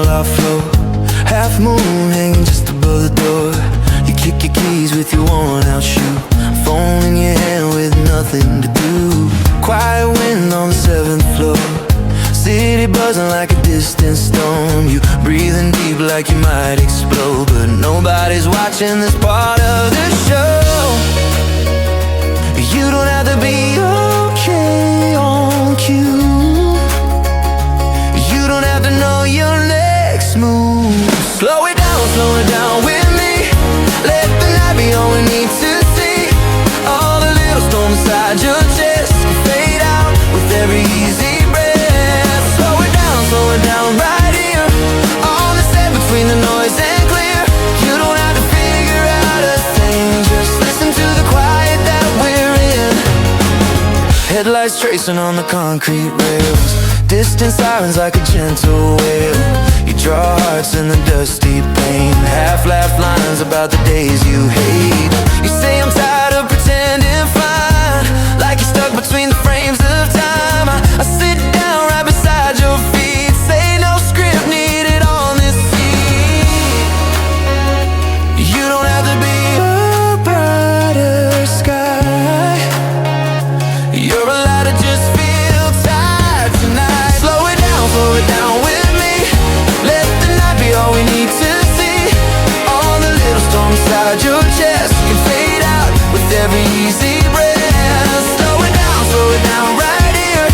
all our flow. Half moon hanging just above the door. You kick your keys with your worn out shoe. Phone in your hand with nothing to do. Quiet wind on the 7th floor. City buzzing like a distant storm. You breathing deep like you might explode. But nobody's watching this part of the show. You don't have to be okay on cue. You don't have to know your next move. Slow it down with me. Let the night be all we need to see. All the little storms inside your chest can fade out with every easy breath. Slow it down right here on the set between the noise and clear. You don't have to figure out a thing. Just listen to the quiet that we're in. Headlights tracing on the concrete rails. Distant sirens like a gentle wail. You draw hearts in the dusty pain. Half-laughed lines about the days you hate. You say I'm tired of pretending fine, like you're stuck between the frames of time. I sit down right beside your feet. Say no script needed on this seat. You don't have to be a brighter sky. You're allowed to just feel tired tonight. Slow it down with me. Let the night be all we need to see. All the little storms inside your chest can fade out with every easy breath. Slow it down right here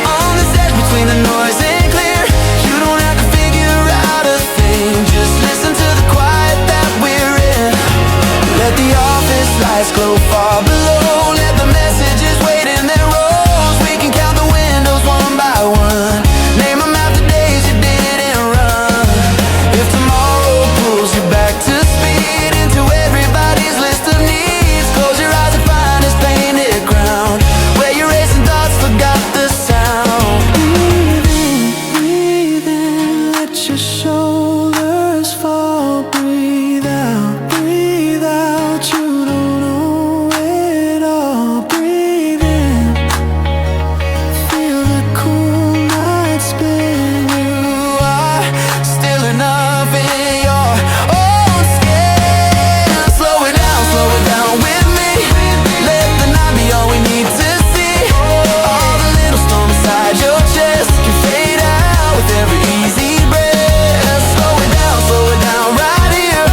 on the set between the noise and clear. You don't have to figure out a thing. Just listen to the quiet that we're in. Let the office lights glow far below. Let the messages wait in their rows. We can count the windows one by one. Name them out the days you didn't run. If tomorrow pulls you back to speed, into everybody's list of needs, close your eyes and find this painted ground where your racing thoughts forgot the sound. Breathe in, let your shoulders fall. Breathe out, you don't know it all. Breathe in, feel the cool night spin. You are still enough in your own skin. Slow it down with me. Let the night be all we need to see. All the little storms inside your chest can fade out with every easy breath. Slow it down right here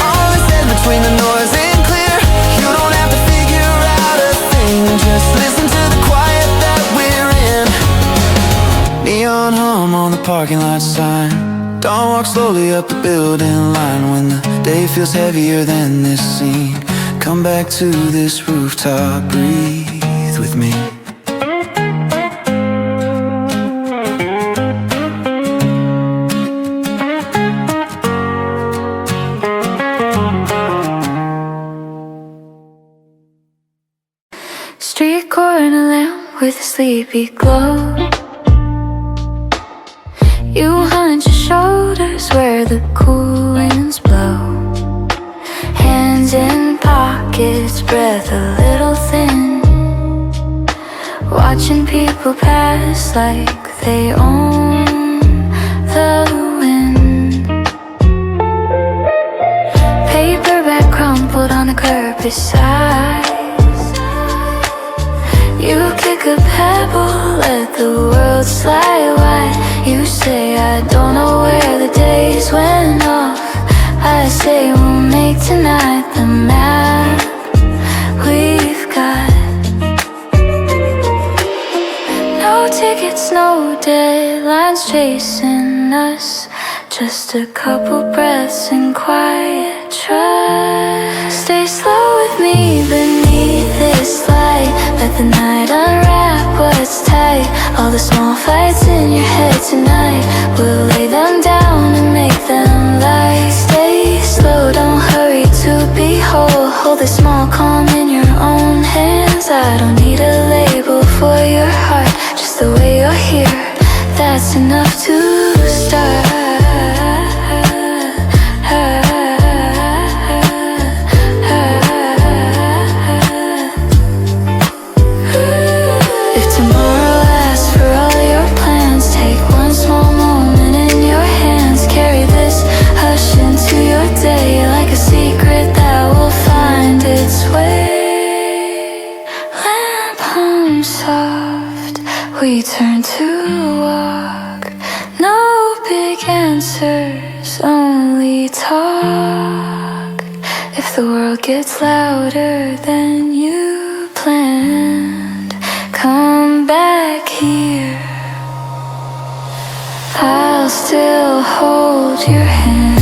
on the set between the noise and clear. You don't have to figure out a thing. Just listen to the quiet that we're in. Neon hum on the parking lot sign. Don't walk slowly up the building line. When the day feels heavier than this scene, come back to this rooftop. Breathe with me. Street corner lamp with a sleepy glow. You hunch your shoulders where the cool winds blow. Hands in pockets, breath a little thin. Watching people pass like they own the wind. Paperback crumpled on the curb beside. You kick a pebble, let the world slide wide. You say I don't know where the days went off. I say we'll make tonight the map we've got. No tickets, no deadlines chasing us. Just a couple breaths and quiet trust. Stay slow with me beneath this light. Let the night unwrap what's tight. All the small fights in your head tonight, we'll lay them down and make them light. Stay slow, don't hurry to be whole. Hold the small calm in your own hands. I don't need a label for your heart. Just the way you're here, that's enough to start. If tomorrow asks for all your plans, take one small moment in your hand. answers, only talk. If the world gets louder than you planned, come back here. I'll still hold your hand.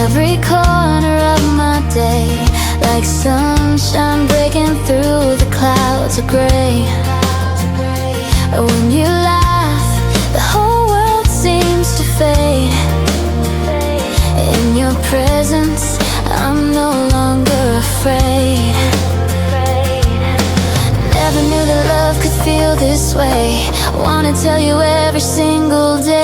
Every corner of my day, like sunshine breaking through the clouds of gray. When you laugh, the whole world seems to fade. In your presence, I'm no longer afraid. Never knew that love could feel this way. Wanna tell you every single day.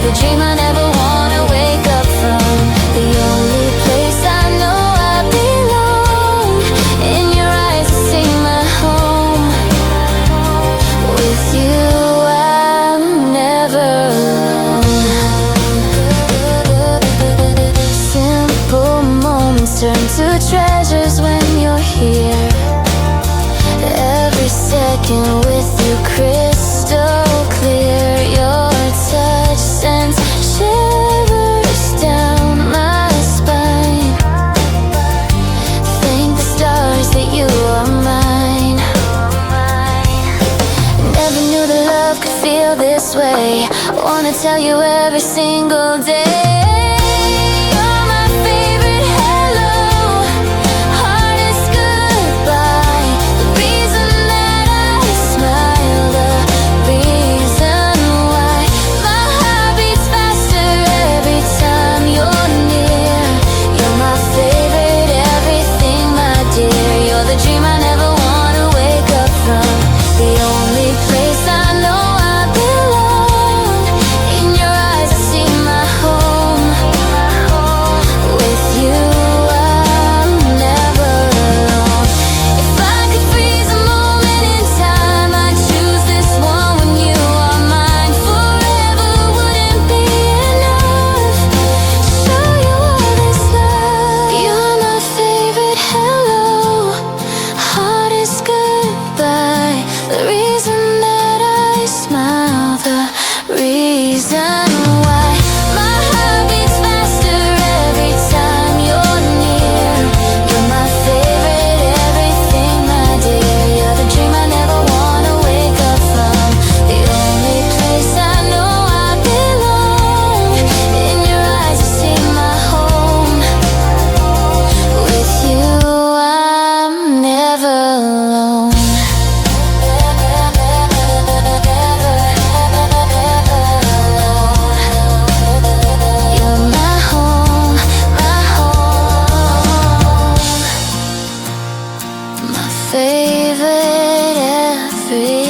The dream I never wanna wake up from. The only place I know I belong. In your eyes I see my home. With you I'm never alone. Simple moments turn to treasures when you're here. Every second with you crystal clear. Your touch sends shivers down my spine. Thank the stars that you are mine. Never knew that love could feel this way. Wanna tell you every single day. You're my favorite hello, hardest goodbye. The reason that I smile, the reason why my heart beats faster every time you're near. You're my favorite everything, my dear. You're the dream I never wanna wake up from. The only place I know I belong. In your eyes I see my home. With you I'm never alone. If I could freeze a moment in time, I'd choose this one when you are mine. Forever wouldn't be enough. Show you all this love. You're my favorite hello, hardest goodbye. The reason that I smile, the reason why my heart beats faster every time you're near. You're my favorite everything, my dear. You're the dream I never wanna wake up from. The only place I know I belong. In your eyes I see my home. With you I'm never alone. You're my home, my favorite everything.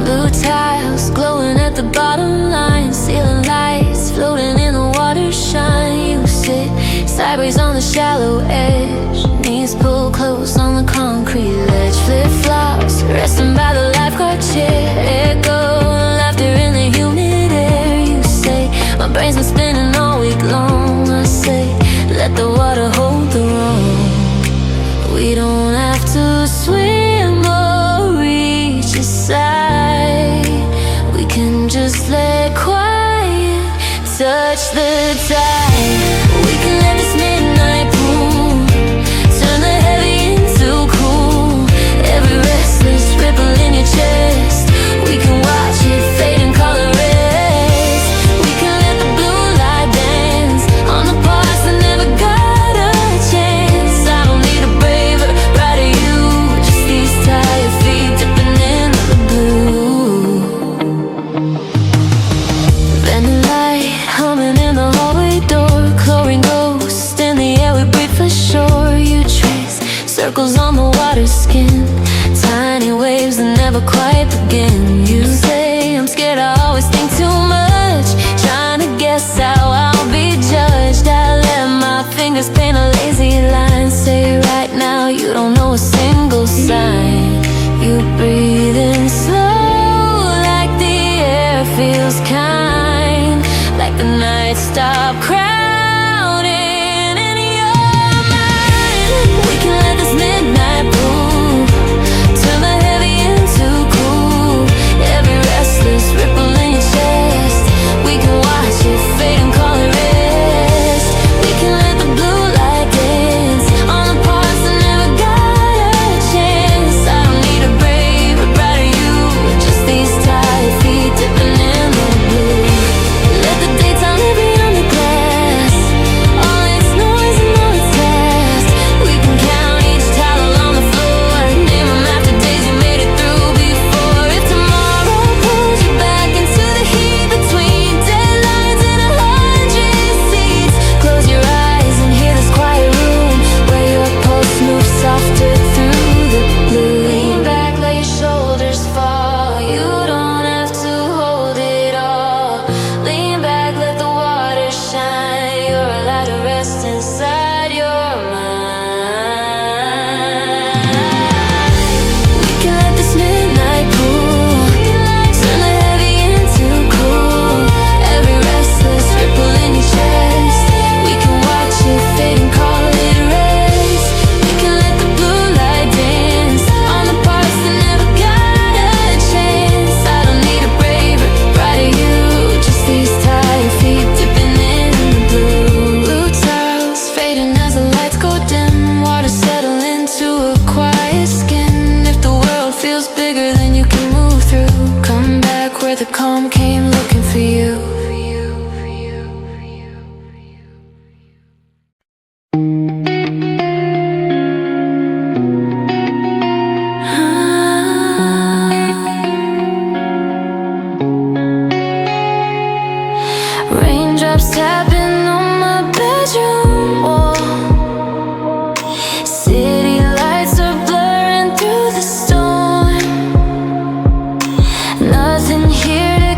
Blue tiles glowing at the bottom line. Ceiling lights floating in the water shine. You sit sideways on the shallow edge. Knees pulled close on the concrete ledge. Flip-flops resting by the lifeguard chair. Echo laughter in the humid air. You say my brain's been spinning all week long. I say let the water hold the room. We don't have to swim watch the tide. We can let this midnight pool turn the heavy into cool. Every restless ripple in your chest, we can watch it fade and color rest. We can let the blue light dance on the parts that never got a chance. I don't need a braver, brighter you, just these tired feet dipping in the blue. Vending light humming in the hallway door, chlorine ghost in the air we breathe for sure. You trace circles on the water skin, tiny waves that never quite begin. You say I'm scared, I always think too much, trying to guess how I'll be judged. I let my fingers paint a lazy line, say right now you don't know a single sign. You breathe in slow like the air feels kind, like the nights stop crowding in your mind. We can let this midnight pool turn the heavy into cool. Every restless ripple in your chest, we can watch it fade and call it rest. We can let the blue light dance on the parts that never got a chance. I don't need a brave or brighter you, just these tired feet dipping in the blue. Let the daytime live beyond the glass, all its noise and all its past. We can count each towel on the floor, name them after days you made it through before. If tomorrow pulls you back into the heat between deadlines and 100 seats, close your eyes and hear this quiet room where your pulse moves softer through the blue. Lean back, let your shoulders fall, you don't have to hold it all. Lean back, let the water shine, you're allowed to rest inside your mind. We can let this midnight pool turn the heavy into cool. Every restless ripple in your chest, we can watch it fade and call it rest. We can let the blue light dance on the parts that never got a chance. I don't need a braver, brighter you, just these tired feet dipping in the blue. Blue tiles fading as the lights go dim, water settle into a quiet skin. If the world feels bigger than you can move through, come back where the calm came looking for you. Raindrops tapping on my bedroom wall, city lights are blurring through the storm. Nothing here to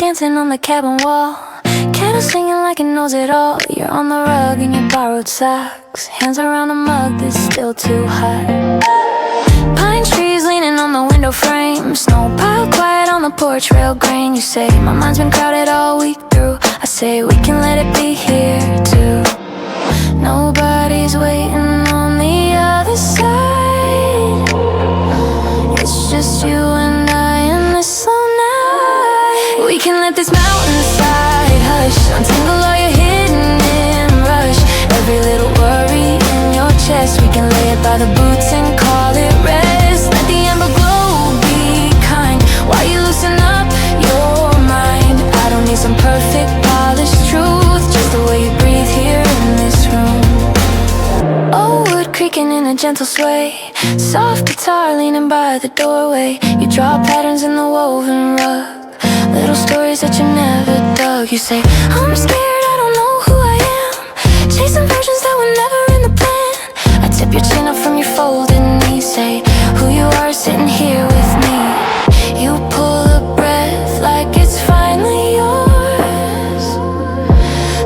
dancing on the cabin wall. Candle singing like it knows it all. You're on the rug in your borrowed socks, hands around a mug that's still too hot. Pine trees leaning on the window frame, snow piled quiet on the porch rail grain. You say, my mind's been crowded all week through. I say, we can let it be here too. Nobody's waiting on the other side. It's just you and I in this slow night. We can let this mountainside hush, untangle all your hidden in rush. Every little worry in your chest, we can lay it by the boots and call it rest. Let the ember glow, be kind, while you loosen up your mind. I don't need some perfect polished truth, just the way you breathe here in this room. Oh, wood creaking in a gentle sway, soft guitar leaning by the doorway. You draw patterns in the woven rug, little stories that you never dug. You say, I'm scared, I don't know who I am, chasing versions that were never in the plan. I tip your chin up from your folded knees, say, who you are sitting here with me. You pull a breath like it's finally yours,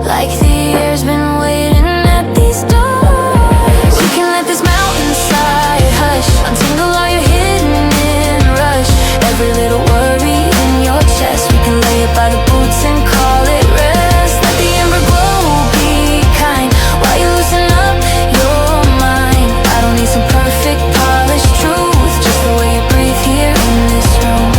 like the air's been waiting at these doors. We can let this mountainside hush, untangle all your hidden in rush. Every little worry in your chest, we can lay it by the boots and call it rest. Let the ember glow, be kind, while you loosen up your mind. I don't need some perfect polished truth, just the way you breathe here in this room.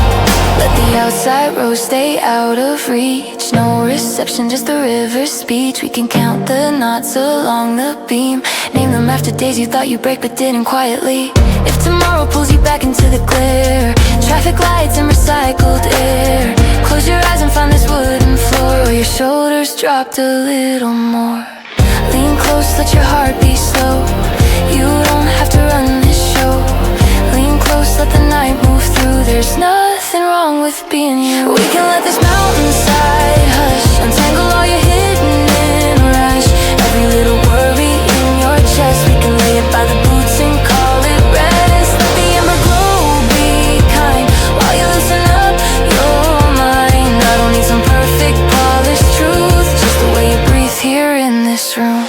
Let the outside rose stay out of reach, no reception, just the river's speech. We can count the knots along the beam, name them after days you thought you'd break but didn't quietly. If tomorrow pulls you back into the glare, traffic lights and recycled air, close your eyes and find this wooden floor where your shoulders dropped a little more. Lean close, let your heart be slow, you don't have to run this show. Lean close, let the night move through, there's nothing wrong with being you. We can let this mountainside hush, untangle all your hidden in rush. Every little worry in your chest, we can lay it by the boots and call it rest. Let the ember glow, be kind, while you loosen up your mind. I don't need some perfect polished truth, just the way you breathe here in this room.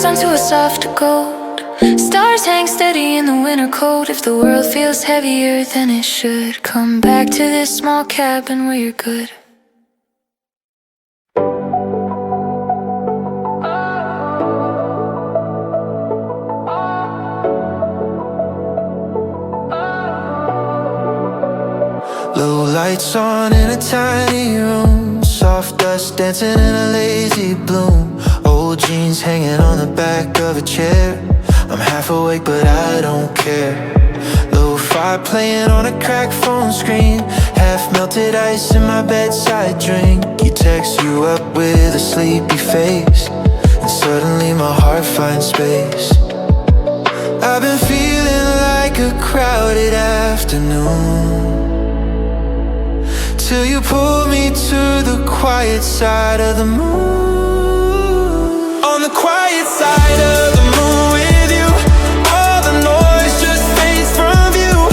Onto a soft gold, stars hang steady in the winter cold. If the world feels heavier than it should, come back to this small cabin where you're good. Low lights on in a tiny room, soft dust dancing in a lazy bloom. Old jeans hanging on the back of a chair. I'm half awake but I don't care. Lo-fi playing on a cracked phone screen, half melted ice in my bedside drink. You text you up with a sleepy face, and suddenly my heart finds space. I've been feeling like a crowded afternoon, till you pulled me to the quiet side of the moon. On the quiet side of the moon with you, all the noise just fades from view.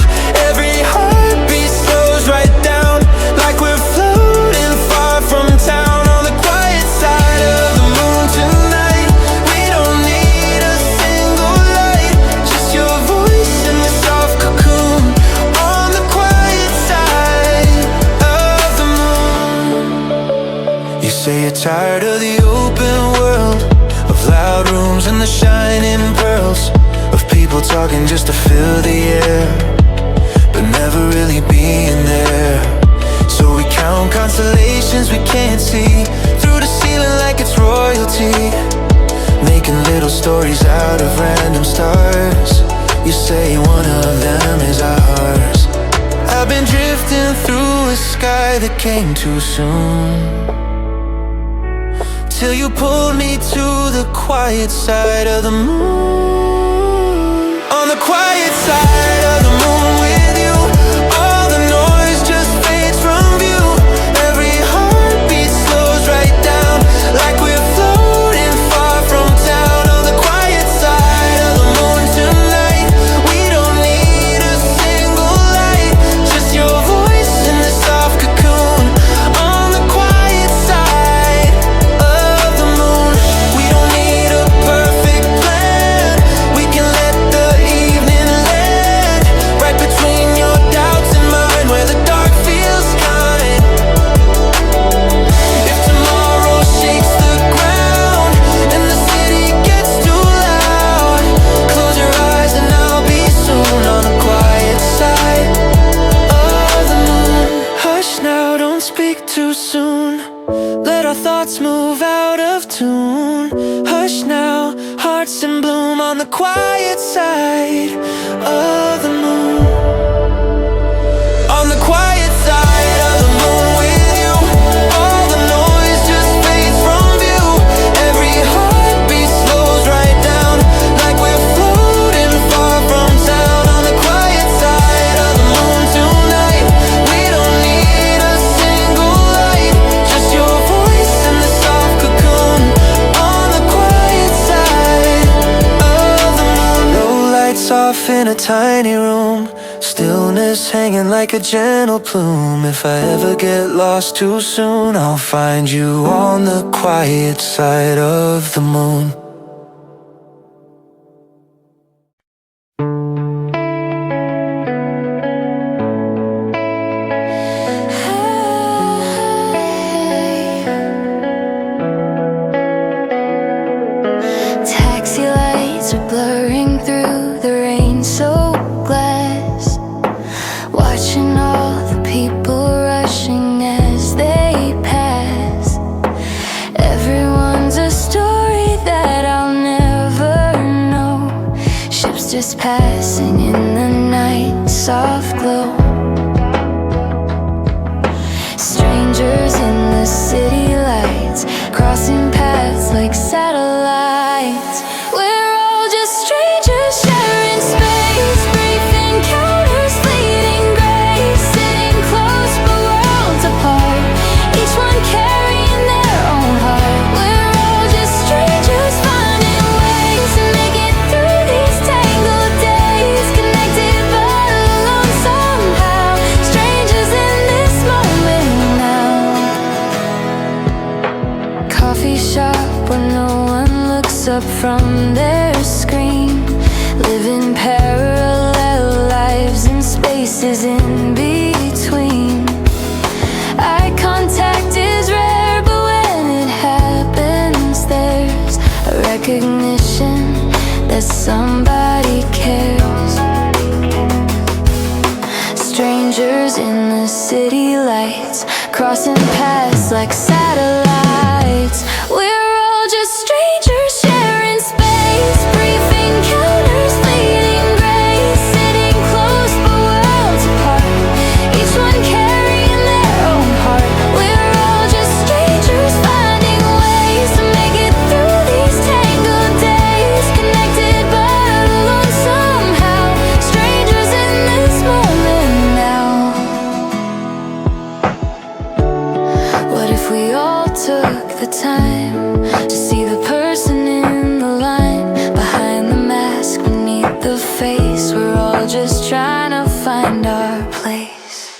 Every heartbeat slows right down, like we're floating far from town. On the quiet side of the moon tonight, we don't need a single light, just your voice in the soft cocoon. On the quiet side of the moon. You say you're tired of the open world, of loud rooms and the shining pearls, of people talking just to fill the air, but never really being there. So we count constellations we can't see, through the ceiling like it's royalty, making little stories out of random stars. You say one of them is ours. I've been drifting through a sky that came too soon, till you pulled me to the quiet side of the moon. On On the quiet side of the moon with you, all the noise just fades from view. Every heartbeat slows right down, like we're floating far from town. On the quiet side of the moon tonight, we don't need a single light, just your voice in the soft cocoon. On the quiet side of the moon, we don't need a perfect plan. We can let the evening land right between your doubts and mine, where the dark feels kind. If tomorrow shakes the ground and the city gets too loud, close your eyes and I'll be soon on the quiet side of the moon. Hush now, don't speak too soon. Let our thoughts move out of tune. Hush now, hearts in bloom on the quiet side of the moon. On the quiet side of the moon with you, all the noise just fades from view. Every heartbeat slows right down, like we're floating far from town. On the quiet side of the moon tonight, we don't need a single light, just your voice in the soft cocoon. On the quiet side of the moon. No lights off in a tiny room, stillness hanging like a gentle plume. If I ever get lost too soon, I'll find you on the quiet side of the moon. Taxi lights are blurring through the rain-soaked glass, watching all the people rushing as they pass. Everyone's a story that I'll never know. Ships just passing in the night, soft glow. Strangers in the city lights, crossing paths like satellites. We're all just strangers sharing space, brief encounters leading grace, sitting close but worlds apart, each one carrying their own heart. We're all just strangers finding ways to make it through these tangled days, connected but alone somehow, strangers in this moment now. Coffee shop where no one looks up from their screen, living parallel lives in spaces in between. Eye contact is rare, but when it happens, there's a recognition that somebody cares. Strangers in the city lights, crossing paths like satellites. We're all just strangers sharing space, brief encounters leading grace, sitting close but worlds apart, each one carrying their own heart. We're all just strangers finding ways to make it through these tangled days, connected but alone somehow, strangers in this moment now. What if we all took the time to see the person in the line, behind the mask, beneath the face? We're all just trying to find our place.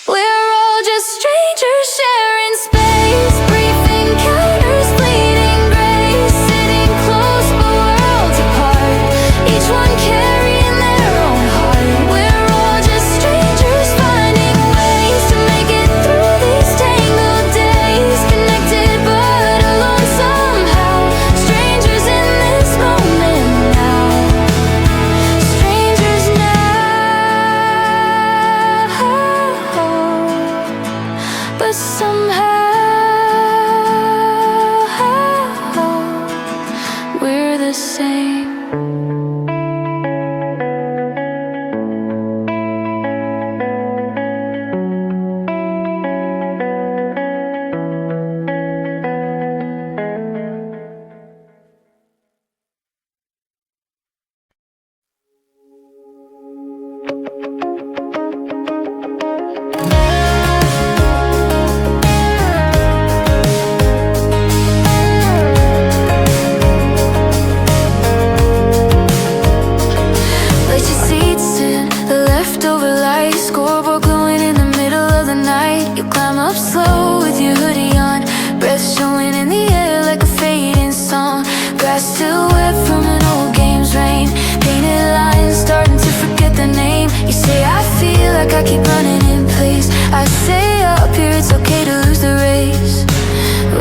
We're all just strangers sharing space, brief encounters leading grace, sitting close but worlds apart, each one carrying their own heart. We're all just strangers finding ways to make it through these tangled days, connected but alone somehow, strangers in this moment now. Strangers now, but somehow we're the same. still wet from an old game's rain. Painted lines, starting to forget the name. You say I feel like I keep running in place. I say up here it's okay to lose the race.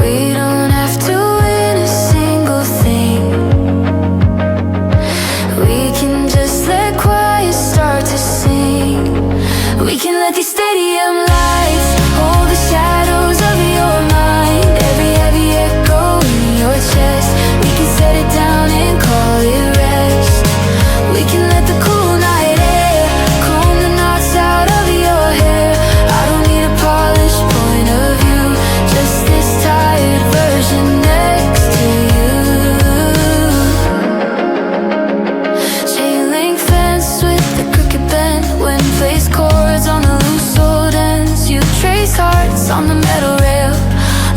We don't have to win a single thing. We can just let quiet start to sing. We can let these stadium lights hold the shadows of your mind. Every heavy echo in your chest, we can set it down and call it rest. We can let the cool night air comb the knots out of your hair. I don't need a polished point of view, just this tired version next to you. Chain link fence with the crooked bend, wind plays chords on the loose old ends. You trace hearts on the metal rail,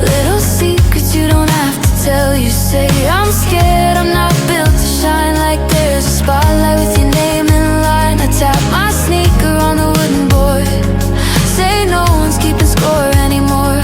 little secrets you don't have to tell. You say I'm scared, I'm not built to shine. Like there's a spotlight with your name in line. I tap my sneaker on the wooden board, say no one's keeping score anymore.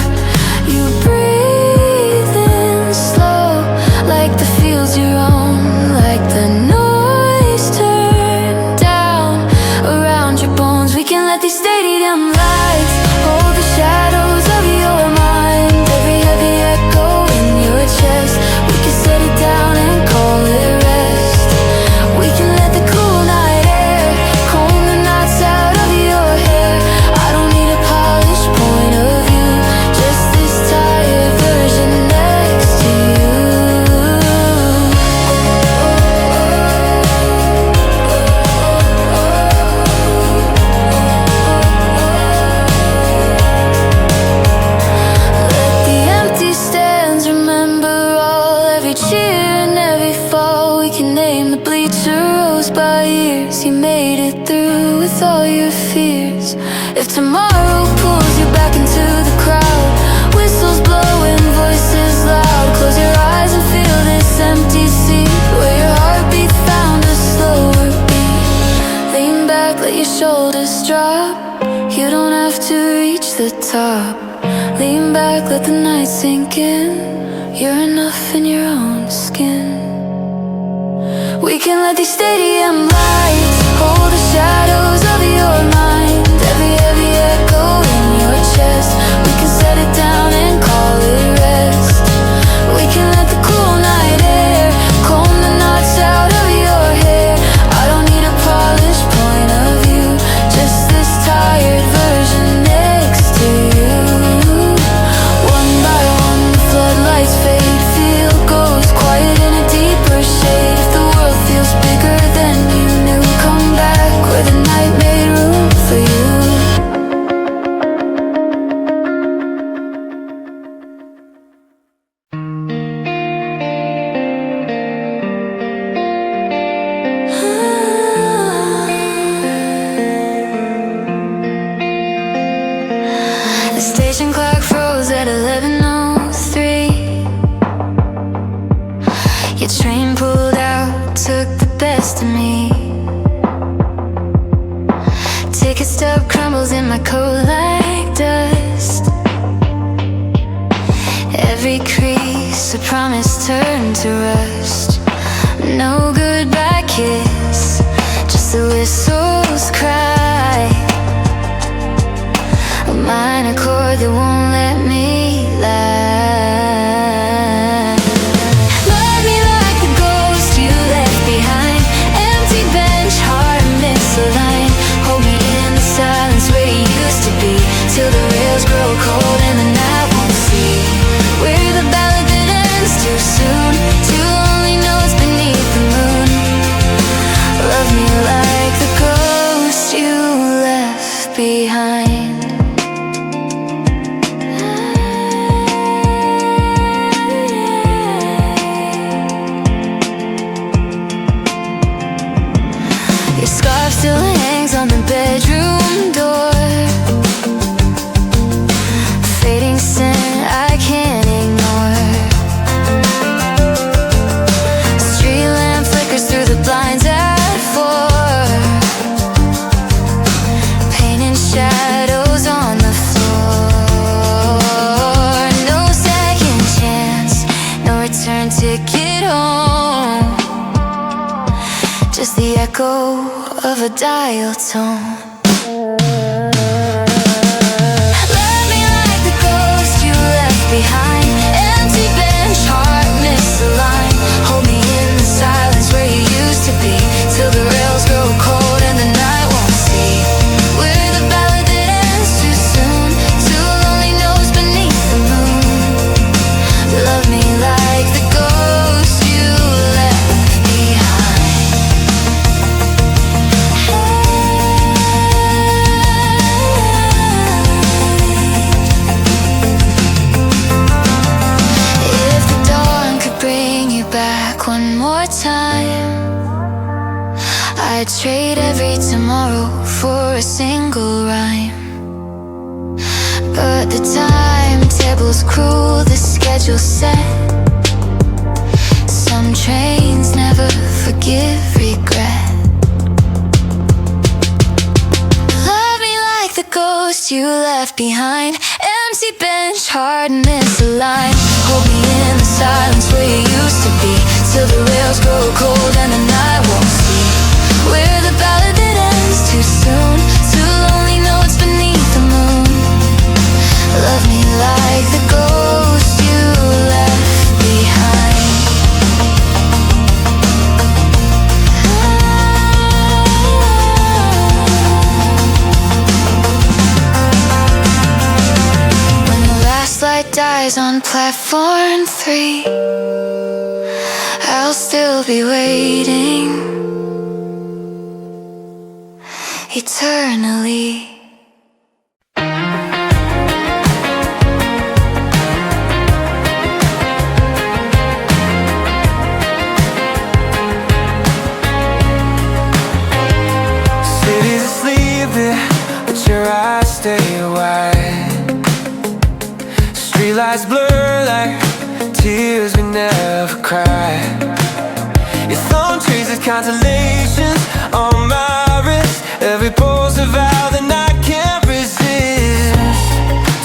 You breathe in slow, like the fields you own, like the noise turned down around your bones. We can let these stadium lights hold the shadows of your mind. Every heavy echo in your chest, we can set it down and call it rest. We can let the cool night air comb the knots out of your hair. I don't need a polished point of view, just this tired version next to you. Let the empty stands remember all, every cheer and every fall. We can name the bleacher rows by years. You made it through with all your fears. If tomorrow pulls you back into the crowd, whistles blowing, voices loud, close your eyes and feel this empty seat where your heartbeat found a slower beat. Lean back, let your shoulders drop. You don't have to reach the top. Lean back, let the night sink in. You're enough in your own skin. We can let these stadium lights hold the shadows of your mind. Every heavy echo in your chest, we can set it down and call it rest. We can let the cool night air comb the knots out of your hair. I don't need a polished point of view, just this tired version next to you. One by one, the floodlights fade, field goes quiet in a deeper shade. If the world feels bigger than you knew, come back where the night made room for you. The station clock froze at 11:03. Your train pulled out, took the best of me. Ticket stub crumbles in my coat like dust. Every crease, a promise turned to rust. No goodbye kiss, just the whistles cry. A minor chord that won't let me lie. Love me like the ghost you left behind. Empty bench, heart misaligned. Hold me in the silence where you used to be, till the rails grow cold and the night won't see. We're the ballad that ends too soon, two lonely notes beneath the moon. Love me like the ghost you left behind. just the echo of a dial tone. Love me like the ghost you left behind. Empty bench, heart misaligned. Hold me in the silence where you used to be, till the rails grow cold and the night won't see. We're the ballad that ends too soon. Two lonely notes beneath the moon. Love me like the ghost you left behind. If the dawn could bring you back one more time, I'd trade every tomorrow for a single rhyme. But the timetable's cruel, the schedule's set. Some trains never forgive regret. Love me like the ghost you left behind. Empty bench, heart misaligned. Hold me in the silence where you used to be, till the rails grow cold and the night won't see. We're the ballad that ends too soon. Two lonely notes beneath the moon. Love me like the ghost you left behind. When the last light dies on platform 3, I'll still be waiting eternally. City's asleep there, but your eyes stay wide. Streetlights blur like tears we never cried. Your thumb traces constellations on my wrist. Every pulse a vow that I can't resist.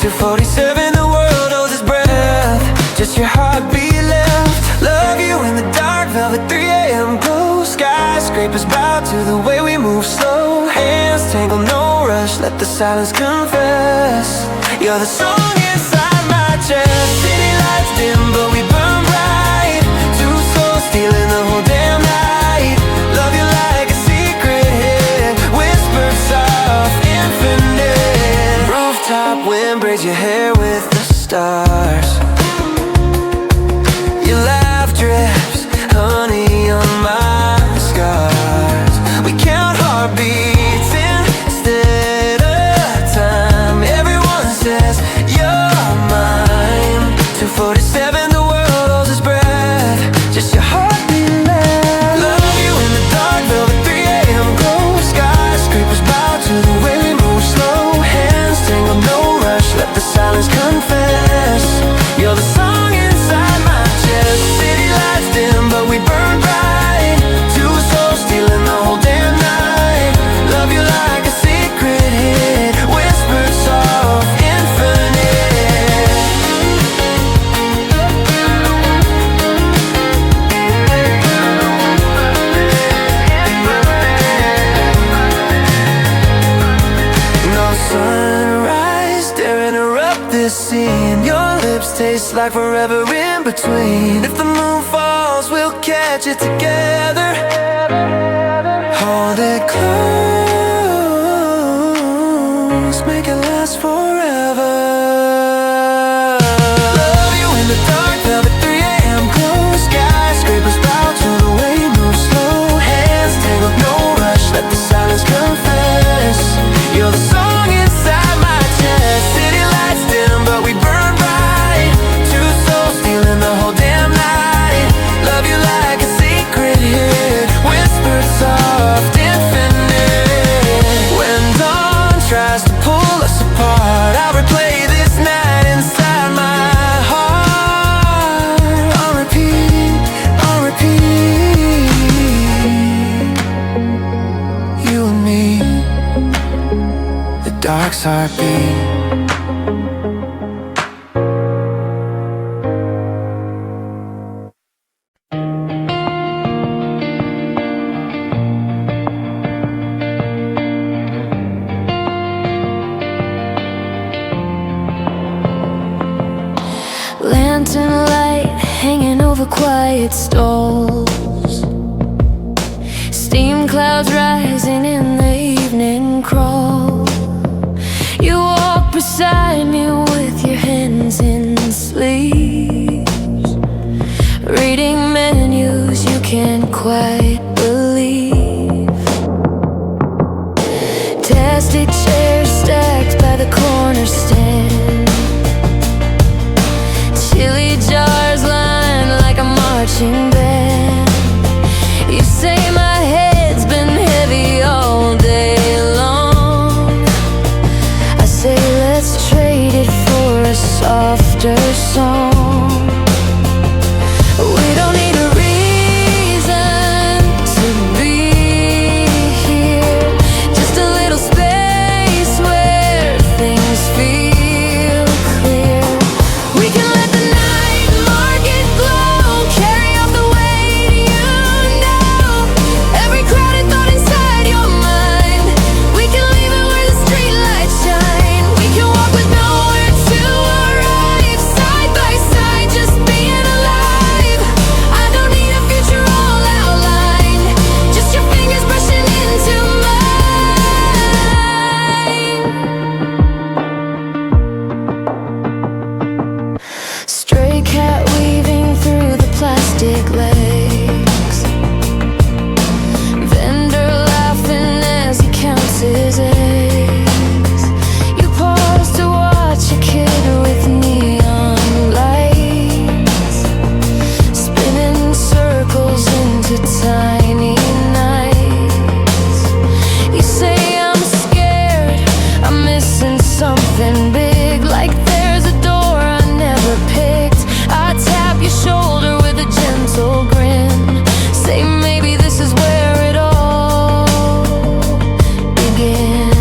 247, the world holds its breath. Just your heartbeat left. Love you in the dark, velvet 3 a.m. glow. Skyscrapers bow to the way we move slow. Hands tangle, no rush, let the silence confess. You're the song inside my chest. City lights dim, but we burn bright. Two souls stealing the whole damn night. Love you like a secret hit, whispered soft, infinite. Rooftop wind braids your hair with the stars. Your laugh drips honey on my scars. We count heartbeats instead of time. Everyone says you're mine. 247, the world holds its breath. Just your heartbeat left. Love you in the dark, velvet 3 a.m. glow. Skyscrapers bow to the way we move slow. Hands tangle, no rush, let the silence confess. You're the song inside my chest. City lights dim, but we burn bright. Two souls stealing the whole damn night. Love you like a secret hit, whispered soft, infinite. No sunrise dare interrupt this scene. Your lips taste like forever in between. If the moon falls, we'll catch it together. Hold it close, make it last forever. Love you in the dark, velvet 3 a.m. glow. Skyscrapers bow to the way you move slow. Hands tangled, no rush, let the silence confess. You're the song inside my chest. City lights dim, but we burn bright. Two souls stealing the whole damn night. Love you like a secret hit, whispered soft, infinite. When dawn tries to pull us apart, I'll replay this night inside my heart. On repeat, on repeat. You and me, the dark's heartbeat. why it stalls. Steam clouds rising in the evening crawl. You walk beside me with your hands in sleeves, reading menus you can't quite believe. Tested chairs stacked by the corner stand, chili jars lined like a marching band. You say my head's been heavy all day long. I say let's trade it for a softer song. We don't need a reason to be here, just a little space where things feel clear. We can let the night market glow carry off the weight, you know, every crowded thought inside your mind. We can leave it where the streetlights shine. We can walk with nowhere to arrive, side by side, just being alive. I don't need a future all outlined, just your fingers brushing into mine. Stray cat weaving through the plastic legs, vendor laughing as he counts his eggs. You pause to watch a kid with neon lights, spinning circles into tiny nights. You say I'm scared, I'm missing something big, like there's a door I never picked. I tap your shoulder with a gentle grin, say maybe this is where it all begins.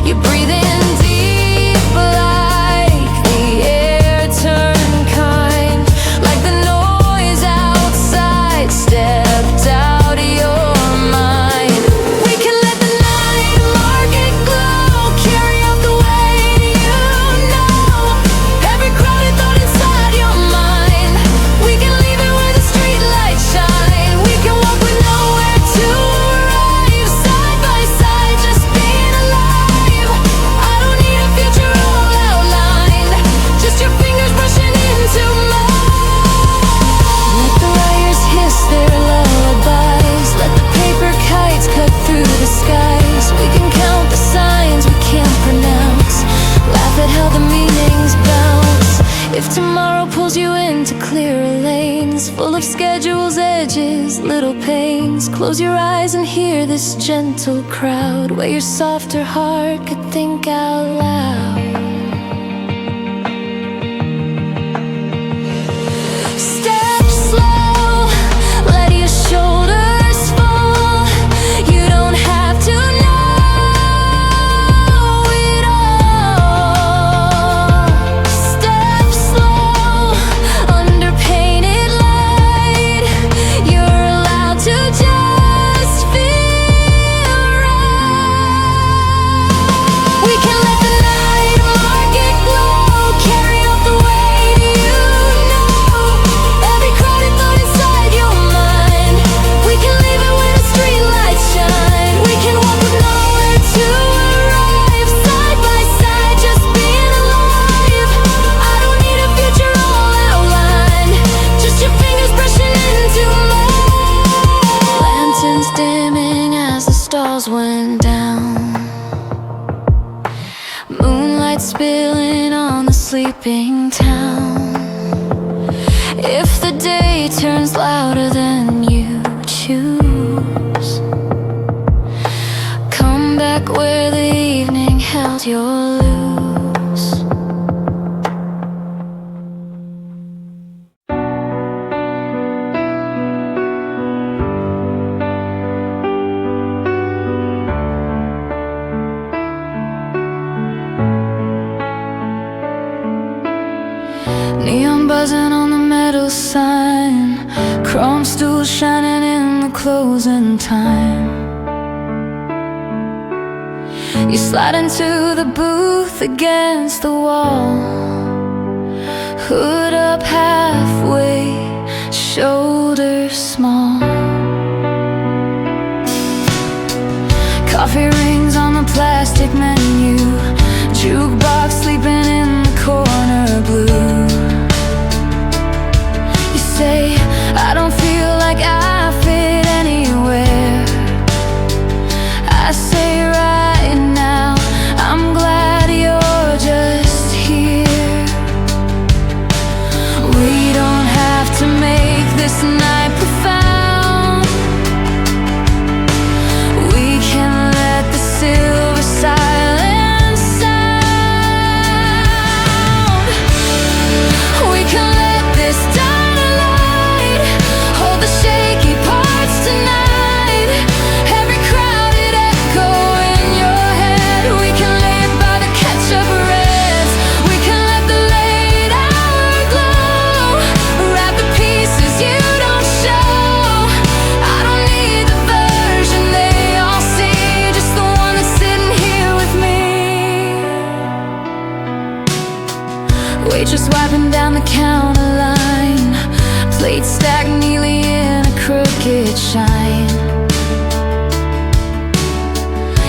You breathe in deep like the air turned kind, like the noise outside stepped out of your mind. We can let the night market glow carry off the weight, you know, every crowded thought inside your mind. We can leave it where the streetlights shine. We can walk with nowhere to arrive, side by side, just being alive. I don't need a future all outlined, just your fingers brushing into mine. Let the wires hiss their lullabies, let the paper kites cut through the skies. We can count the signs we can't pronounce, laugh at how the meanings bounce. If tomorrow pulls you into clearer lanes, full of schedules, edges, little pains, close your eyes and hear this gentle crowd, where your softer heart could think out loud. Step slow, let your shoulders fall. You don't have to know it all. Step slow, under painted light. You're allowed to just feel right. We can let the night market glow carry off the weight, you know, every crowded thought inside your mind. We can leave it where the streetlights shine. We can walk with nowhere to arrive, side by side, just being alive. I don't need a future all outlined, just your fingers brushing into mine. Lanterns dimming as the stars went down, moonlight spilling on the sleeping town. If the day turns louder than you choose, come back where the evening held your loose. Neon buzzing on the metal sign, chrome stools shining in the closing time. You slide into the booth against the wall. hood up halfway, shoulders small. Coffee rings on the plastic menu, jukebox sleeping in the corner blue. You say, I don't feel like I fit anywhere. I say right now, I'm glad you're just here. We don't have to make this night profound. We can let the silver silence sound. We can let this dynamite hold the shaky parts tonight. Every crowded echo in your head, we can lay it by the ketchup reds. We can let the late hour glow wrap the pieces you don't show. I don't need the version they all see, just the one that's sitting here with me. Waitress wiping down the counter line, plates stacked neatly in a crooked shine.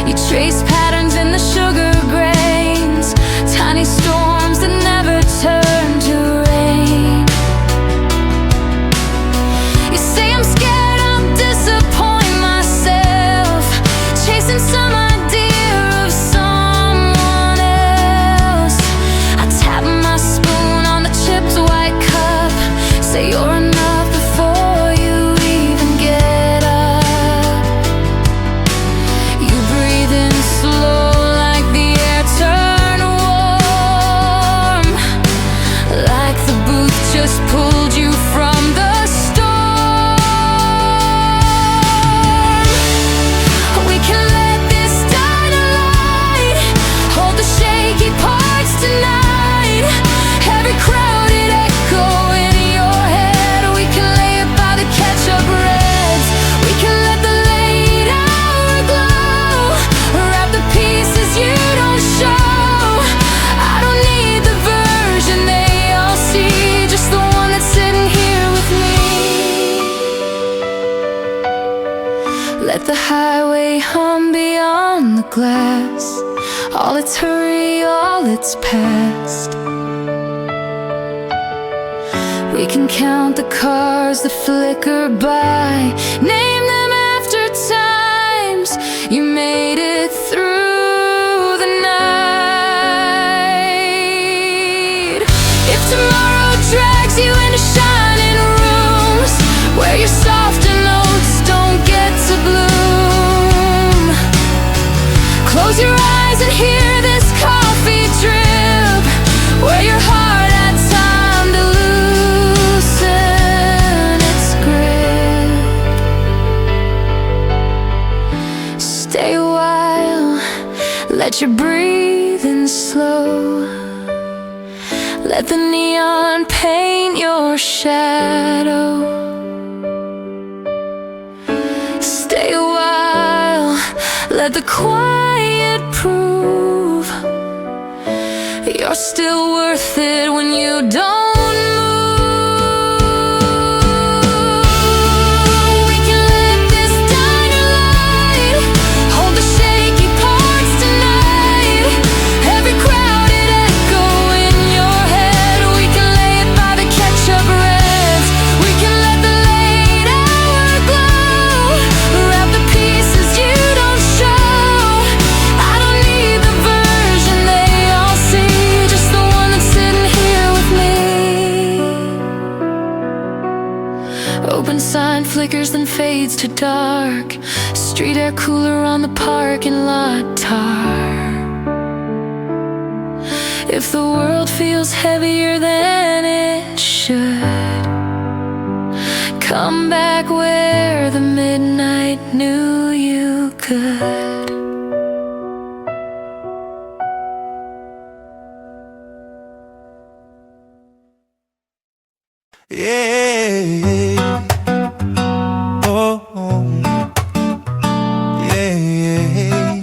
You trace patterns in the sugar grains, tiny storms that never turn to rain. You say I'm scared I'll disappoint myself, chasing some idea of someone else. I tap my spoon on the chipped white cup, say you're enough before you even get up. You breathe in slow like the air turned warm, like the booth just pulled you from the storm. We can let this dynamite hold the shaky parts tonight. Every crowded echo in your head, we can lay it by the ketchup reds. We can let the late hour glow wrap the pieces you don't show. I don't need the version they all see, just the one that's sitting here with me. Let the highway hum beyond the glass, all its hurry, all its past. We can count the cars that flicker by, name them after times you made it through the night. If tomorrow drags you into shining rooms where your softer notes don't get to bloom, close your eyes and hear this coffee drip, where your heart had time to loosen its grip. Stay a while, let your breathing slow, let the neon paint your shadow. Stay a while, let the quiet prove you're still worth it when you don't move. We can let this dynamite hold the shaky parts tonight. Every crowded echo in your head, we can lay it by the ketchup reds. We can let the late hour glow wrap the pieces you don't show. I don't need the version they all see, just the one that's sitting here with me. Open sign flickers then fades to dark, street air cooler on the parking lot tar. If the world feels heavier than it should, come back where the midnight knew you could. Yeah. Oh. Yeah.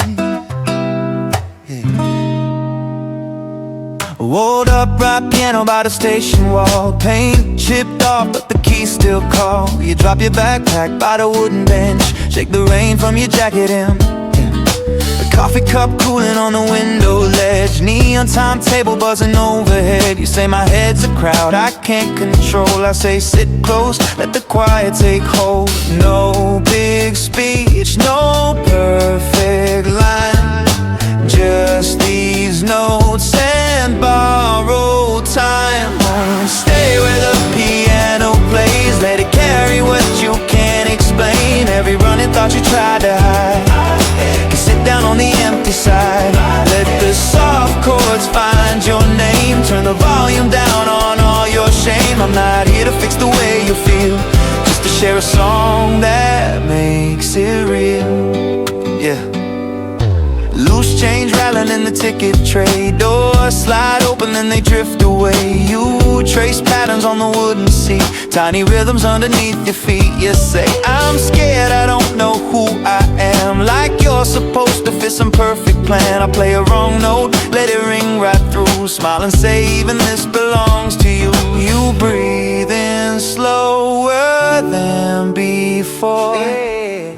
Walled up, right piano down by the station wall. Paint chipped off, but the keys still call. You drop your backpack by the wooden bench, shake the rain from your jacket hem. The coffee cup cooling on the window ledge, neon timetable buzzing overhead. You say my head's a crowd I can't control. I say sit close, let the quiet take hold. No big speech, no perfect line, just these notes and borrowed time. Stay where the piano plays, let it carry what you can't explain. Every running thought you tried to hide can sit down on the empty side. Let the soft chords find your name, turn the volume down on all your shame. I'm not here to fix the way you feel, just to share a song that makes it real. Yeah. Loose change rattling in the ticket tray, doors slide open and they drift away. You trace patterns on the wooden seat, tiny rhythms underneath your feet. You say, I'm scared, I don't know who I am, like you're supposed to fit some perfect plan. I play a wrong note, let it ring right through, smile and say even this belongs to you. You breathe in slower than before,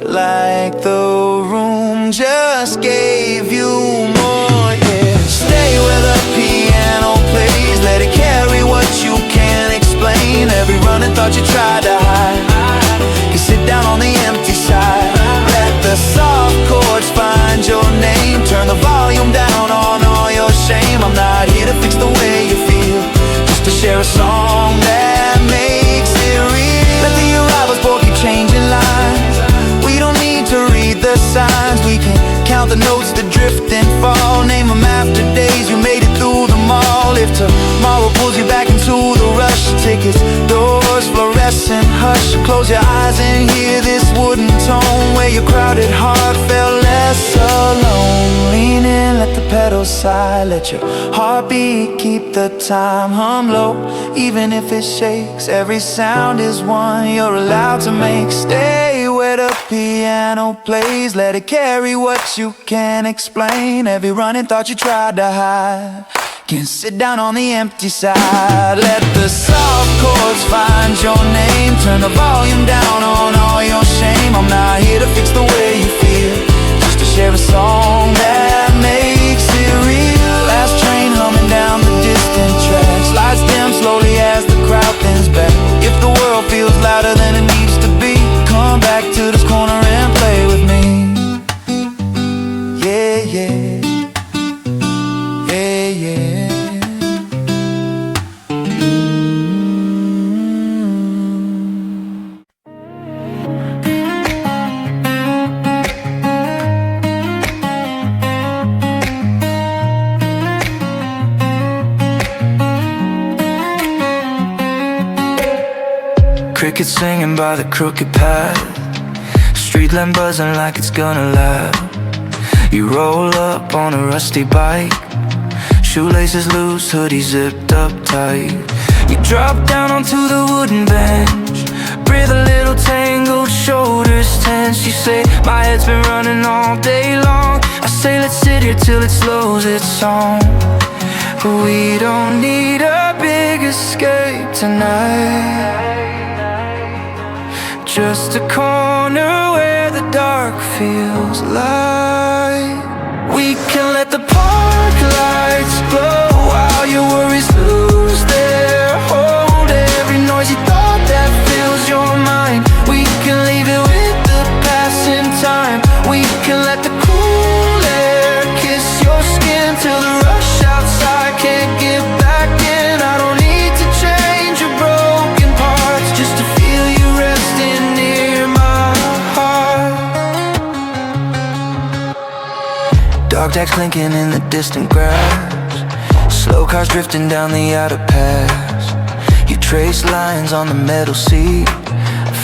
like the room just gave you more, yeah. Stay where the piano plays, let it carry what you can't explain. Every running thought you tried to hide can sit down on the empty side. Let the soft chords find your name, turn the volume down on all your shame. I'm not here to fix the way you feel, just to share a song that makes it real. Let the arrivals board keep changing lines, we don't need to read the signs. We can count the notes that drift and fall, name them after days you made it through the mall. If tomorrow pulls you back into the rush, tickets, doors, fluorescent hush, close your eyes and hear this wooden tone, where your crowded heart felt less alone. Lean in, let the pedals sigh, let your heartbeat keep the time hum low. Even if it shakes, every sound is one you're allowed to make. Stay where the piano plays, let it carry what you can't explain. Every running thought you tried to hide can sit down on the empty side. Let the soft chords find your name, turn the volume down on all your shame. I'm not here to fix the way you feel, just to share a song that makes it real. Last train humming down the distant tracks, lights dim slowly as the crowd thins back. If the world feels louder than it needs to be, come back to this corner and play with me. Yeah, yeah, yeah, yeah. Crickets singing by the crooked path, street lamp buzzing like it's gonna laugh. You roll up on a rusty bike, shoelaces loose, hoodie zipped up tight. You drop down onto the wooden bench, breathe a little tangled, shoulders tense. You say, my head's been running all day long. I say, let's sit here till it slows its song. But we don't need a big escape tonight, just a corner where the dark feels light. We can let the park lights glow while your worries lose their hold. Every noisy thought that fills your mind, we can leave it with the passing time. We can let the cool air kiss your skin till the rush outside can't get back in. I don't need to change your broken parts, just to feel you resting near my heart. Dog tags clinking in the distant grass, slow cars drifting down the outer pass. You trace lines on the metal seat,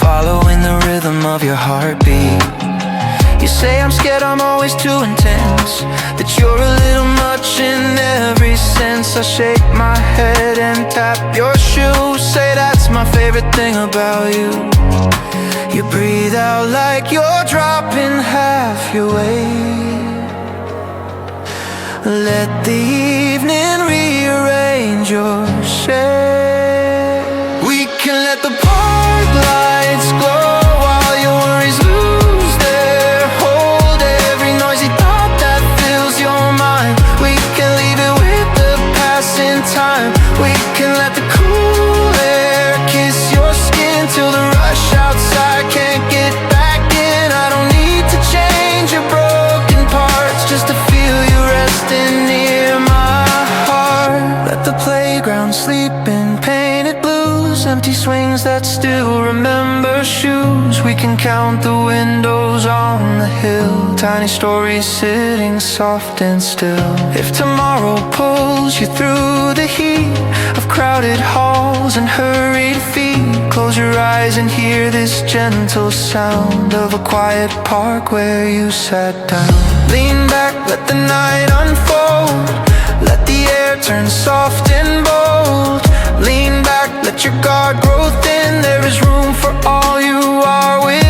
following the rhythm of your heartbeat. You say I'm scared, I'm always too intense, that you're a little much in every sense. I shake my head and tap your shoes, say that's my favorite thing about you. You breathe out like you're dropping half your weight. Let the evening rearrange your shape. count the windows on the hill, tiny stories sitting soft and still. If tomorrow pulls you through the heat of crowded halls and hurried feet, close your eyes and hear this gentle sound of a quiet park where you sat down. Lean back, let the night unfold, let the air turn soft and bold. Lean back, let your guard grow thin, there is room for all you are within.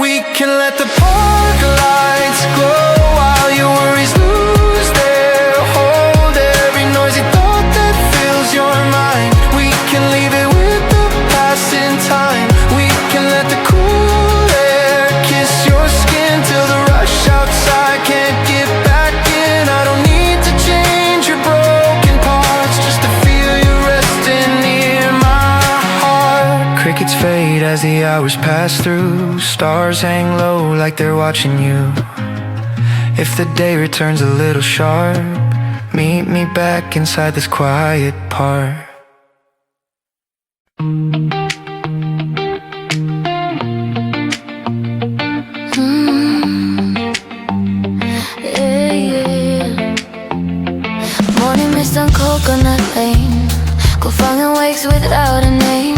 We can let the park lights glow while your worries lose their hold. Every noisy thought that fills your mind, we can leave it with the passing time. We can let the cool air kiss your skin till the rush outside can't get back in. I don't need to change your broken parts just to feel you resting near my heart. Crickets fade as the hours pass through, stars hang low like they're watching you. If the day returns a little sharp, meet me back inside this quiet park. Yeah, yeah. Morning mist on Coconut Lane, go finding wakes without a name.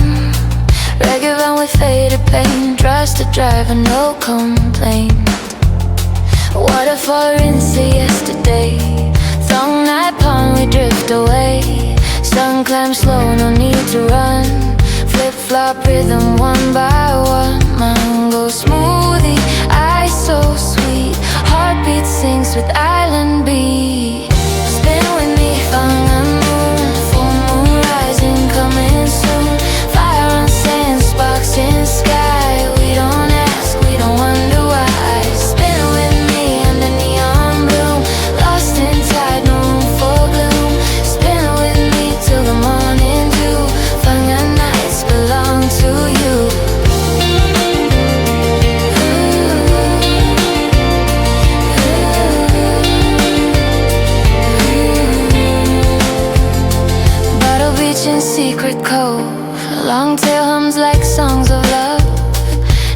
Reggae van with faded paint, trust the driver, no complaint. Waterfall into yesterday, thong night pond, we drift away. Sun climb slow, no need to run. Flip-flop rhythm one by one. Mango smoothie, ice so sweet. Heartbeat syncs with island beat. Spin with me, fang and moon. Full moon rising, coming soon. Fire on sand, sparks in sky. We don't ask, we don't wonder why. Spin with me under neon bloom. Lost in tide, no room for gloom. Spin with me till the morning dew. Fang and nights belong to you. Bottle beach in secret cove, long tail hums like songs of love.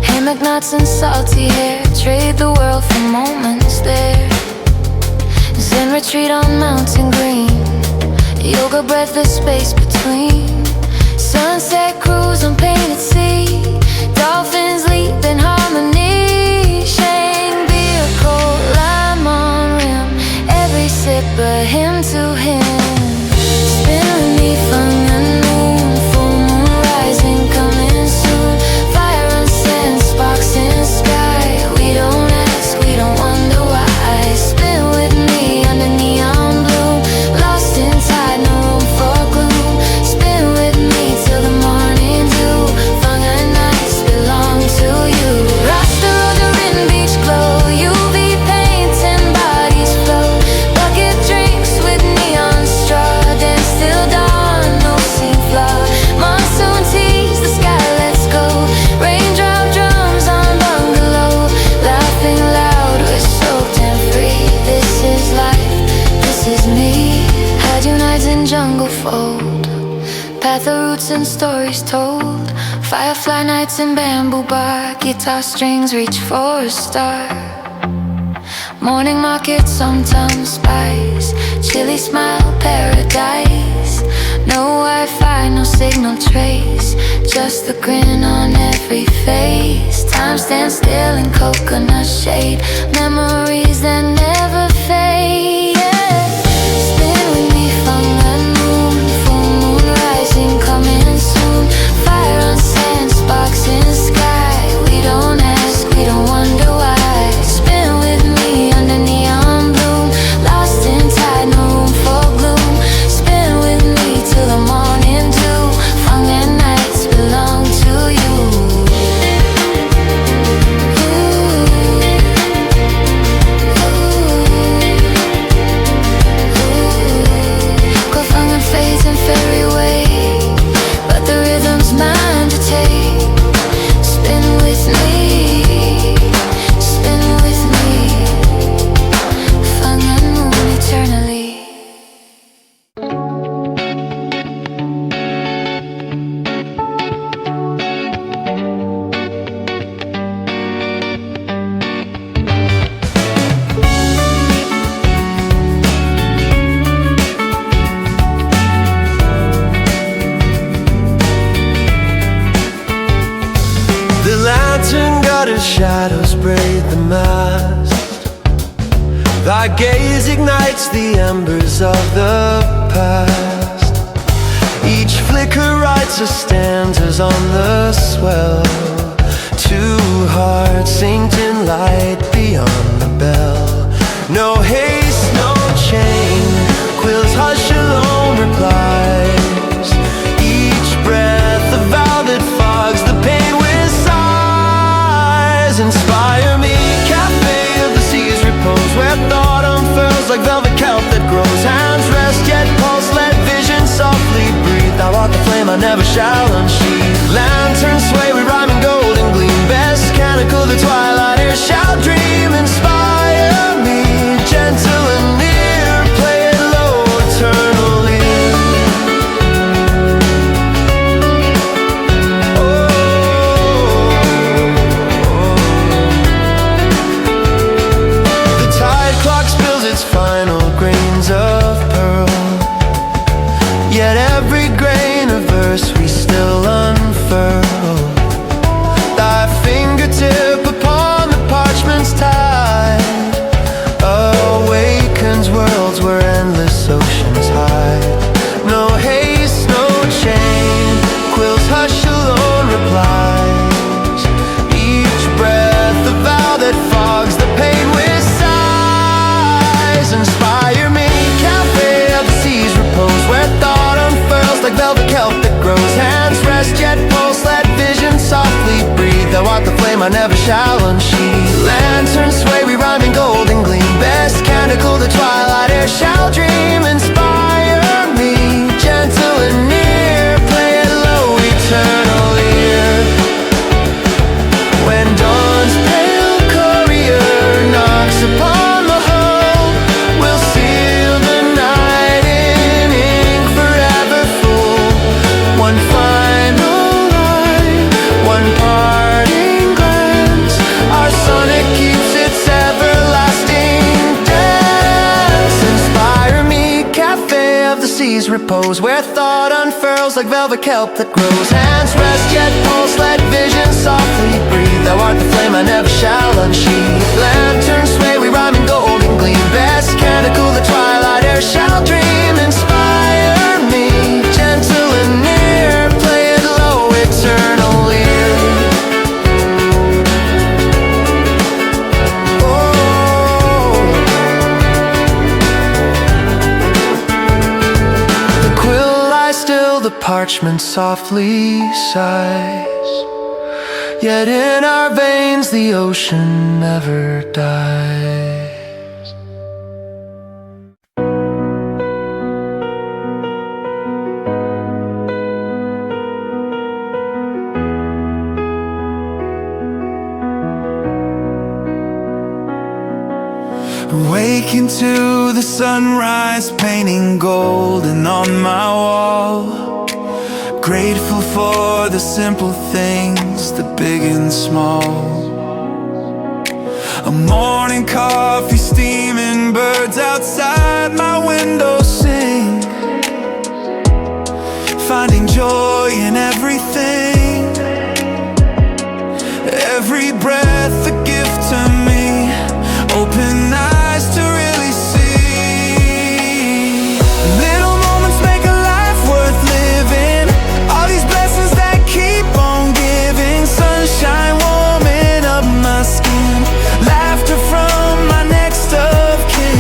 Hammock knots and salty hair, trade the world for moments there. Zen retreat on mountain green, yoga breath, the space between. Sunset cruise on painted sea, dolphins leap in harmony. Shang beer, cold lime on rim, every sip a hymn to him. Spin with me, fun and moon, full moon rising, coming soon. Fire on sand, sparks in sky. We don't ask, we don't wonder why. Spin with me under neon blue. Lost in tide, no room for gloom. Spin with me till the morning dew. Fun and nights belong to you. Rasta road, the written beach glow. UV paint and bodies float. Bucket drinks with neon straw. Dance till dawn, no scene flaw. Monsoon tease, the sky, let's go. Raindrop drums on bungalow. Laughing loud, we're soaked and free. This is life, this is me. Had you nights in jungle fold, path of roots and stories told. Firefly nights in bamboo bark, guitar strings reach for a star. Morning market, sometimes spice, chilly smile, paradise. No Wi-Fi, no signal trace, just the grin on every face. Time stands still in coconut shade, memories that never fade. Yeah. Spin with me, fun and moon, full moon rising, coming soon. Fire on sand, sparks in sky. We don't ask, we don't wonder why. Spin with me under neon bloom. Lost in tide, no room for gloom. Spin with me till the morning dew. Fun and nights belong to you. Ooh. Ooh. shadows braid the mast. Thy gaze ignites the embers of the past. Each flicker writes a stanzas on the swell. Two hearts synced in light beyond the bell. No haste, no chain, quills hush alone replies. Each breath a vow that fogs the pain with sighs. Inspire me, cafe of the sea's repose, where thought unfurls like velvet kelp that grows. Hands rest, yet pulse, let vision softly breathe. Thou art the flame I never shall unsheathe. Lanterns sway, we rhyme in golden gleam. Best canticle the twilight air shall dream. Inspire me, gentle and near, play it low eternally. The tide clock spills its final grains of pearl, yet every grain of verse we still unfurl. Thy fingertip upon the parchment's tide awakens worlds where endless oceans hide. No haste, no chain, quills hush alone replies. Each breath a vow that fogs the pain with sighs. Inspire me, cafe of the sea's repose, where thought unfurls like velvet kelp that grows. Hands rest, yet pulse, let vision softly breathe. Thou art the flame I never shall unsheathe. Lanterns sway, we rhyme in golden gleam. Best canticle the twilight air shall dream. Inspire me, gentle and near, play it low eternally. When dawn's pale courier knocks upon the hull, we'll seal the night in ink forever full. One final line, one parting glance, our sonnet keeps its everlasting dance. Inspire me, cafe of the sea's repose, where thought unfurls like velvet kelp that grows. Hands rest, yet pulse, let vision softly breathe. Thou art the flame I never shall unsheathe. Lanterns sway, we rhyme in golden gleam. Best canticle the twilight air shall dream. Inspire me, gentle and near, play it low eternally. The quill lies still, the parchment softly sighs, yet in our veins the ocean never dies. Waking to the sunrise, painting golden on my wall. Grateful for the simple things, the big and small. A morning coffee steaming, birds outside my window sing. Finding joy in everything, every breath a gift to me. Open eyes to really see. Little moments make a life worth living. All these blessings that keep on giving. Sunshine warming up my skin, laughter from my next of kin.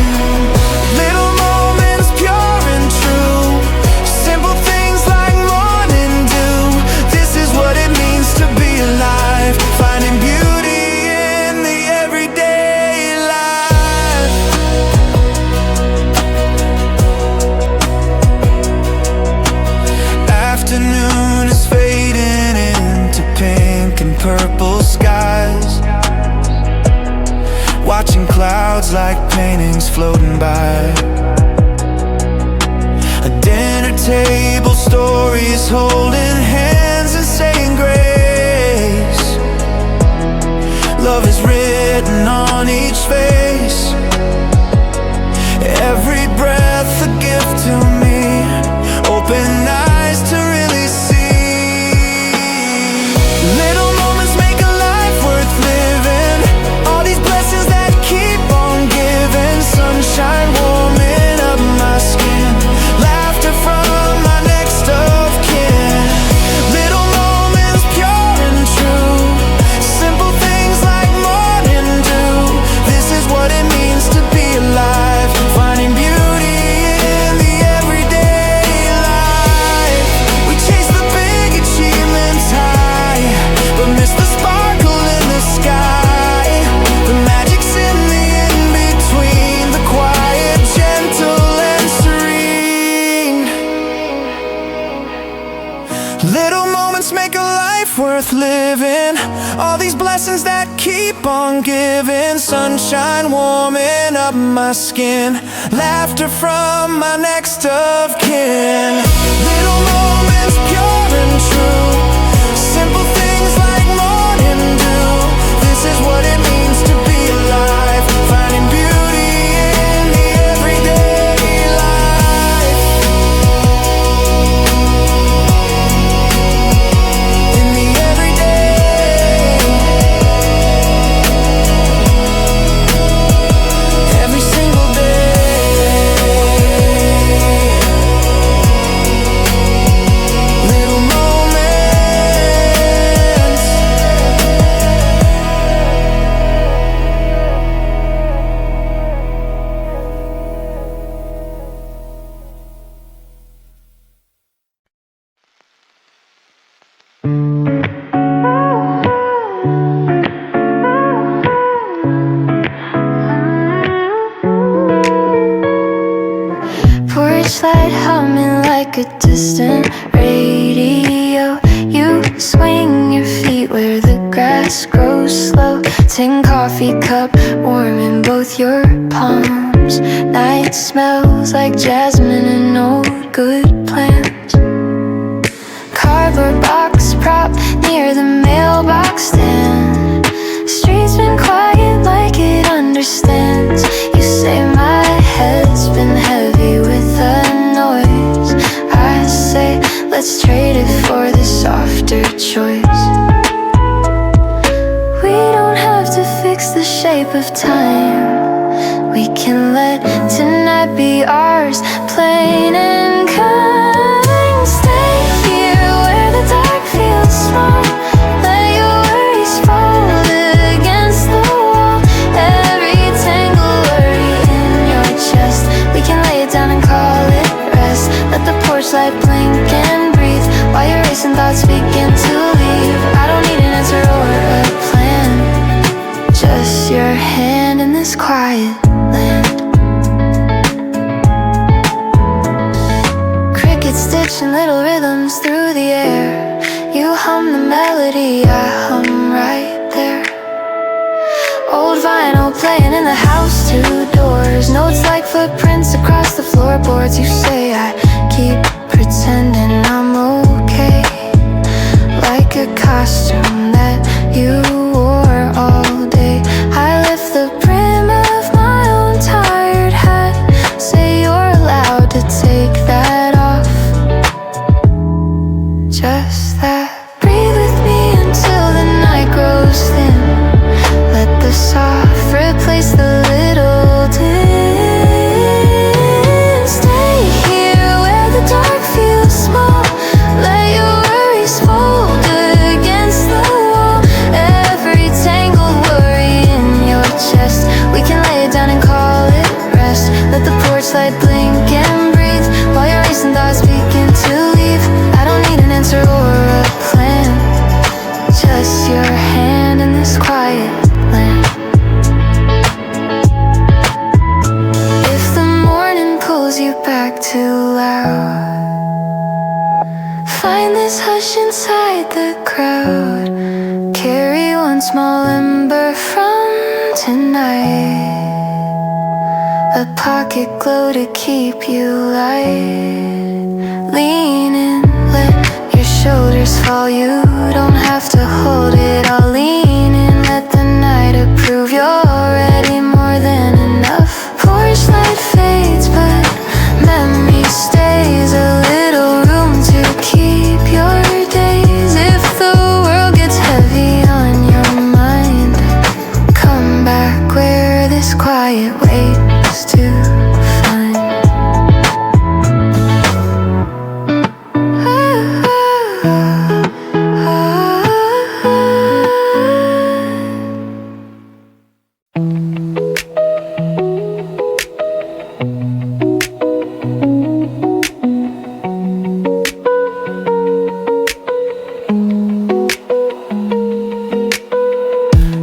Little moments pure and true, simple things like morning dew. This is what it means to be alive, finding beauty in the everyday life. Afternoon is fading into pink and purple skies, watching clouds like paintings floating by. A dinner table, stories, holding hands and saying grace. Love is written on each face, every breath a gift to me. Open eyes to really see. Little moments make a life worth living. worth living. All these blessings that keep on giving. Sunshine warming up my skin. Laughter from my next of kin. Little moments pure and true. Simple things like morning dew. This is what it means to be alive. Finding beauty in the everyday life. In the everyday. Every single day. Little moments. Porch light humming like a distant radio. You swing your feet where the grass grows slow. Tin coffee cup warm in both your palms. Night smells like jasmine and old good plans. Cardboard box prop near the mailbox stand. Street's been quiet like it understands. You say my head's been heavy with the noise. I say let's trade it for the softer choice. We don't have to fix the shape of time. We can let tonight be ours, plain and kind. Stay here where the dark feels small. Let your worries fall against the wall. Every tangle worry in your chest, we can lay it down and call it rest. Let the porch light blink and breathe while your racing thoughts begin to leave. I don't need an answer or a plan, just your hand in this quiet land. Crickets stitching little rhythms through the air. You hum the melody, I hum right there. Old vinyl playing in the house, two doors. Notes like footprints across the floorboards. You say I keep pretending I'm okay, like a costume that you wore all day. I lift the brim of my own tired hat. Say you're allowed to take that off, just that. Breathe with me until the night grows thin. Let the soft replace the little dim. Stay here where the dark feels small. Let your worries fold against the wall. Every tangled worry in your chest, we can lay it down and call it rest. Let the porch light blink and breathe while your racing thoughts begin to leave. I don't need an answer or a plan, just your hand in this quiet land. If the morning pulls you back too loud, find this hush inside the crowd. Carry one small ember from tonight, a pocket glow to keep you light. Lean in, let your shoulders fall. You don't have to hold it all. Lean in, let the night approve you're ready, more than enough. Porch light fades, but memory stays. A little room to keep your days. If the world gets heavy on your mind, come back where this quiet waits to find.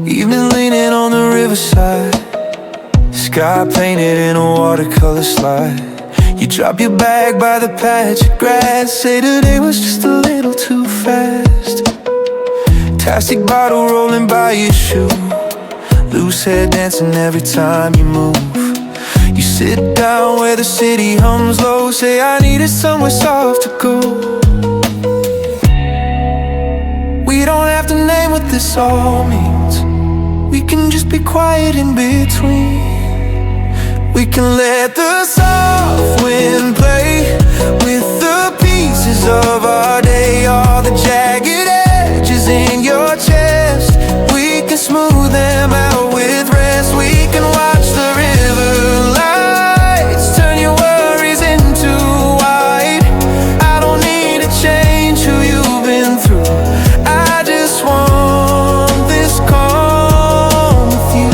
Evening leaning on the riverside, sky painted in a watercolor slide. You drop your bag by the patch of grass, say today was just a little too fast. Plastic bottle rolling by your shoe, loose hair dancing every time you move. You sit down where the city hums low, say I needed somewhere soft to go. We don't have to name what this all means, we can just be quiet in between. We can let the soft wind play with the pieces of our day. All the jagged edges in your chest, we can smooth them out with rest. We can watch the river lights turn your worries into white. I don't need to change who you've been through, I just want this calm with you.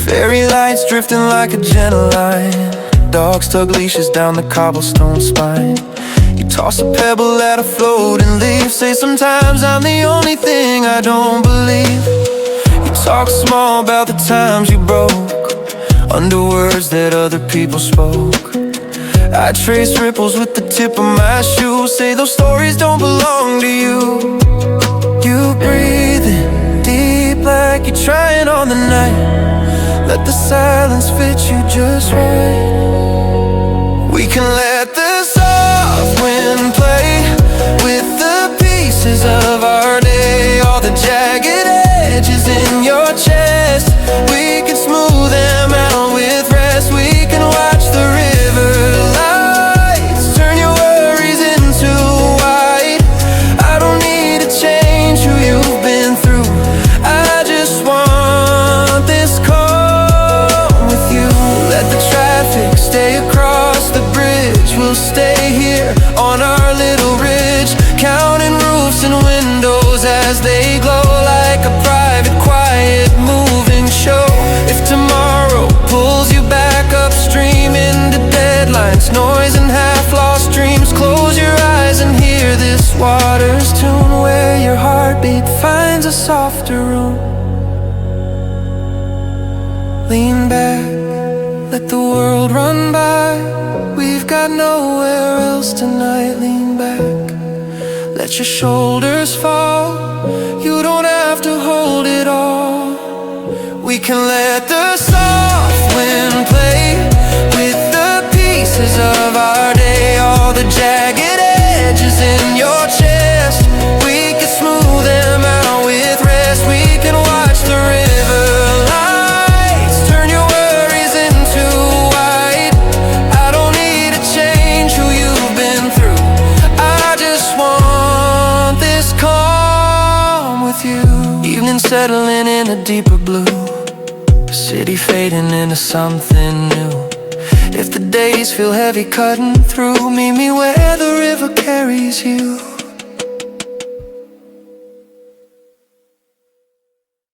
Fairy lights drifting like a gentle line, dogs tug leashes down the cobblestone spine. You toss a pebble at a floating leaf, say sometimes I'm the only thing I don't believe. You talk small about the times you broke, under words that other people spoke. I trace ripples with the tip of my shoe, say those stories don't belong to you. You breathing deep like you're trying on the night, let the silence fit you just right. We can let the soft wind play with the pieces of our day. All the jagged edges in your chest, we can smooth them out with rest. We can watch the river lights turn your worries into white. I don't need to change who you've been through, I just want this calm with you. Let the traffic stay across the bridge, we'll stay here on our little ridge, counting roofs and windows as they glow like a private, quiet, moving show. If tomorrow pulls you back upstream into deadlines, noise and half-lost dreams, close your eyes and hear this water's tune, where your heartbeat finds a softer room. Lean back, let the world run by, we've got nowhere else tonight. Lean back, let your shoulders fall, you don't have to hold it all. We can let the soft wind play with the pieces of our day. All the jagged edges in your chest, we can smooth them out with rest. We can watch the river lights turn your worries into white. I don't need to change who you've been through, I just want this calm with you. Evening settling in a deeper blue, city fading into something new. If the days feel heavy cutting through, meet me where the river carries you.